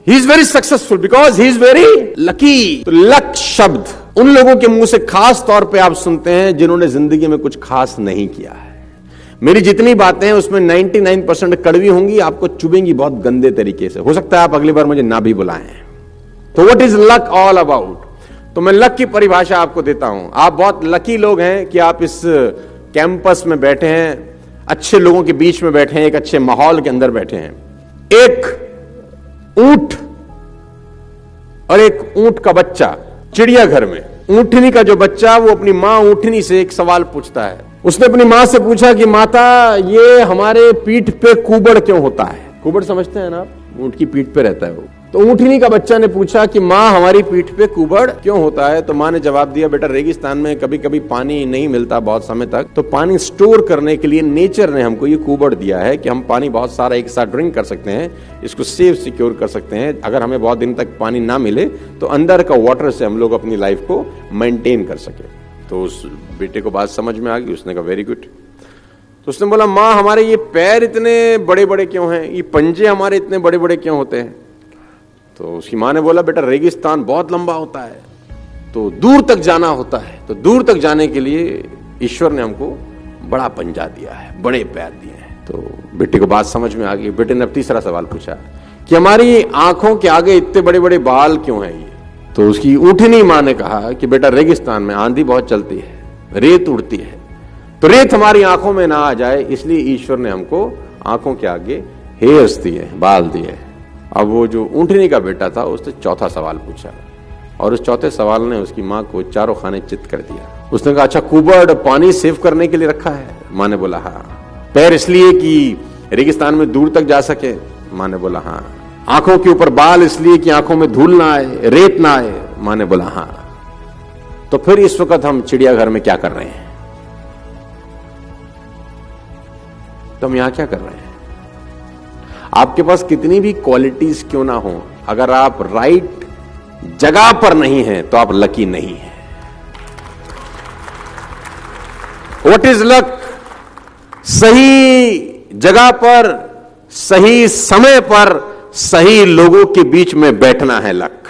He is very successful because he is very lucky. तो luck शब्द उन लोगों के मुंह से खास तौर पे आप सुनते हैं जिन्होंने जिंदगी में कुछ खास नहीं किया है। मेरी जितनी बातें हैं उसमें 99% कड़वी होंगी, आपको चुभेंगी बहुत गंदे तरीके से। हो सकता है आप अगली बार मुझे ना भी बुलाएं। तो what is luck all about? तो मैं लक की परिभाषा आपको देता हूं। आप बहुत लकी लोग हैं कि आप इस कैंपस में बैठे हैं, अच्छे लोगों के बीच में बैठे हैं, एक अच्छे माहौल के अंदर बैठे हैं। एक ऊंट और एक ऊंट का बच्चा चिड़ियाघर में, ऊंटनी का जो बच्चा वो अपनी मां ऊंटनी से एक सवाल पूछता है। उसने अपनी मां से पूछा कि माता, ये हमारे पीठ पे कुबड़ क्यों होता है? कुबड़ समझते हैं ना आप? ऊंट की पीठ पे रहता है वो। तो ऊंटनी का बच्चा ने पूछा कि मां, हमारी पीठ पे कुबड़ क्यों होता है? तो मां ने जवाब दिया, बेटा रेगिस्तान में कभी कभी पानी नहीं मिलता बहुत समय तक, तो पानी स्टोर करने के लिए नेचर ने हमको ये कुबड़ दिया है कि हम पानी बहुत सारा एक साथ ड्रिंक कर सकते हैं, इसको सेफ सिक्योर कर सकते हैं। अगर हमें बहुत दिन तक पानी ना मिले तो अंदर का वाटर से हम लोग अपनी लाइफ को मेंटेन कर सके। तो उस बेटे को बात समझ में आ गई। उसने कहा वेरी गुड। तो उसने बोला, माँ हमारे ये पैर इतने बड़े बड़े क्यों हैं? ये पंजे हमारे इतने बड़े बड़े क्यों होते हैं? तो उसकी माँ ने बोला, बेटा रेगिस्तान बहुत लंबा होता है, तो दूर तक जाना होता है, तो दूर तक जाने के लिए ईश्वर ने हमको बड़ा पंजा दिया है, बड़े पैर दिए हैं। तो बेटे को बात समझ में आ गई। बेटे ने अब तीसरा सवाल पूछा कि हमारी आंखों के आगे इतने बड़े बड़े बाल क्यों हैं? ये तो उसकी ऊँटनी माँ ने कहा कि बेटा रेगिस्तान में आंधी बहुत चलती है, रेत उड़ती है, तो रेत हमारी आंखों में ना आ जाए, इसलिए ईश्वर ने हमको आंखों के आगे हेयर्स दिए, बाल दिए। अब वो जो ऊँटनी का बेटा था उसने चौथा सवाल पूछा और उस चौथे सवाल ने उसकी माँ को चारों खाने चित कर दिया। उसने कहा, अच्छा कुबड़ पानी सेव करने के लिए रखा है? माँ ने बोला हाँ। पैर इसलिए कि रेगिस्तान में दूर तक जा सके? माँ ने बोला हाँ। आंखों के ऊपर बाल इसलिए कि आंखों में धूल ना आए, रेत ना आए? माँ ने बोला हाँ। तो फिर इस वक्त हम चिड़ियाघर में क्या कर रहे हैं? तो हम यहां क्या कर रहे हैं? आपके पास कितनी भी क्वालिटीज क्यों ना हो, अगर आप राइट जगह पर नहीं हैं तो आप लकी नहीं हैं। What is luck? सही जगह पर, सही समय पर, सही लोगों के बीच में बैठना है लक।